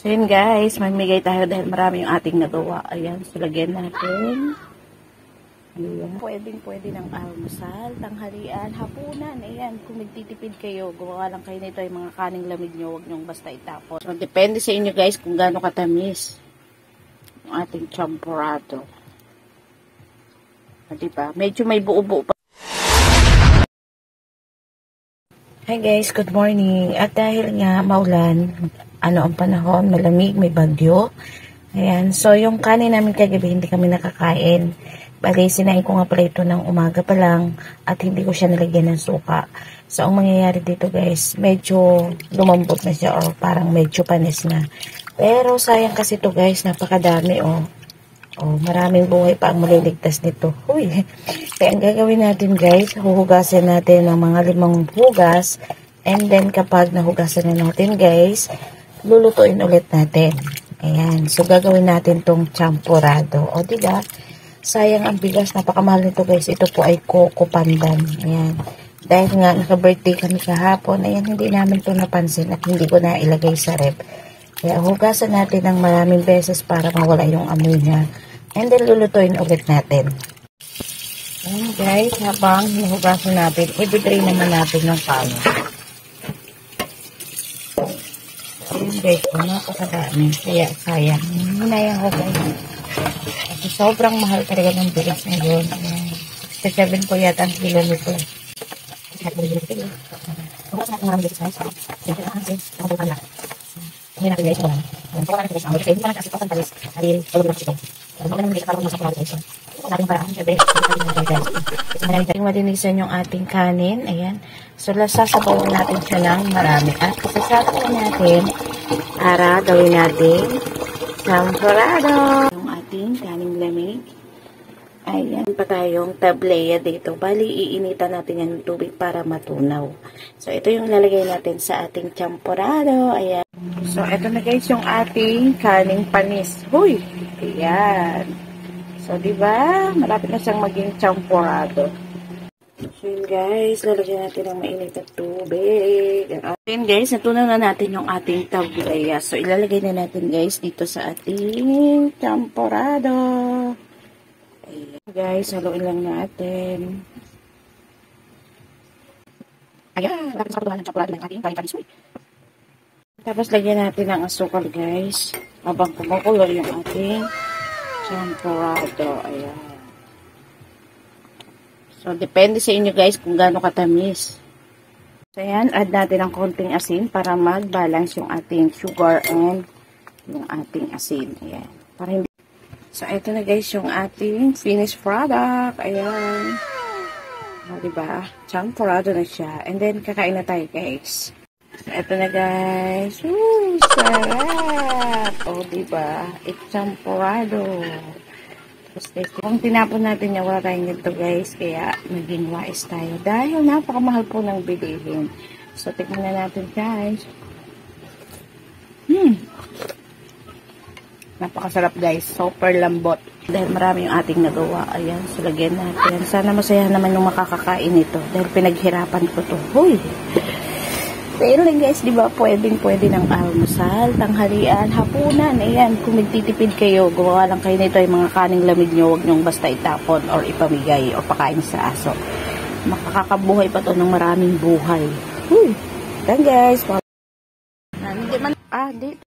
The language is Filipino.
So yun guys, mamigay tayo dahil marami yung ating nagawa. Ayan, so lagyan natin. Ayan. Pwede ng almusal, tanghalian, hapunan. Ayan, kung nagtitipid kayo, gumawa lang kayo nito yung mga kaning lamig nyo, huwag nyong basta itapon. So depende sa inyo guys kung gaano katamis yung ating champurrado. Diba? Medyo may buo-buo pa. Hi guys, good morning. At dahil nga maulan, ang panahon, malamig, may bagyo. Ayan, so yung kanin namin kagabi, hindi kami nakakain. Bali, sinain ko nga pala ito ng umaga pa lang at hindi ko siya nilagyan ng suka. So, ang mangyayari dito guys, medyo lumambot na siya or parang medyo panis na. Pero sayang kasi ito guys, napakadami oh. Oh, maraming buhay pa ang maliligtas nito. Uy, kaya ang gagawin natin guys, huhugasan natin ng mga 5 hugas. And then kapag nahugasan na natin guys, lulutuin ulit natin. Ayan. So, gagawin natin tong champurrado. O, diba? Sayang ang bigas. Napakamahal nito, guys. Ito po ay Coco Pandan. Ayan. Dahil nga, naka-birthday kami kahapon. Ayan, hindi namin ito napansin at hindi ko na ilagay sa rep. Kaya, hugasan natin ng maraming beses para mawala yung amoy niya. And then, lulutuin ulit natin. Ayan, guys. Habang hinuhugasan natin, i-drain naman natin ng palo. Ayan guys, napakadami. Kaya sayang. Hinayang ko guys. Kasi sobrang mahal talaga ng bigas ngayon. 67 po yata ang kilo nito. Malinisan yung ating kanin. Ayan. So, sasabawan natin siya ng marami. At sasabawan natin para gawin natin champurrado. Yung ating kaning lamig. Ayan pa tayong tableya dito. Bali, iinitan natin yan ng tubig para matunaw. So, ito yung lalagay natin sa ating champurrado. Ayan. So, ito na guys yung ating kaning panis. Huy! Ayan. So, diba? Malapit na siyang maging champurrado. So, yun guys, lalagyan natin ng mainit na tubig. Ayan guys, natunaw na natin yung ating tableya. So, ilalagay na natin guys dito sa ating champurrado. Ayan guys, haluin lang natin. Ayan, malapit sa patulan ng champurrado ng ating panis. Tapos, lagyan natin ng asukal guys. Habang kumukulo yung ating champurrado. Ayan. So, depende sa inyo guys kung gaano katamis. So, ayan. Add natin ang konting asin para mag-balance yung ating sugar and yung ating asin. Ayan. Para hindi... So, ito na guys yung ating finished product. Ayan. O, diba? Champurrado na siya. And then, kakain na tayo guys. So, ito na guys. Woo! Sarap! O, diba? It's champurrado. Kung tinapon natin niya, wala tayong ganito guys. Kaya, naging wise tayo. Dahil napakamahal po ng bilihin. So, tignan na natin guys. Napakasarap guys. Super lambot. Dahil marami yung ating nagawa. Ayan, so lagyan natin. Sana masaya naman yung makakakain ito. Dahil pinaghirapan ko to. Huy! Pero lang guys, di ba, pwede ng almusal, tanghalian, hapunan. Ayan, kung nagtitipid kayo, gumawa lang kayo nito yung mga kaning lamig nyo, huwag nyong basta itapon or ipamigay or pakain sa aso. Makakabuhay pa to ng maraming buhay. Dito.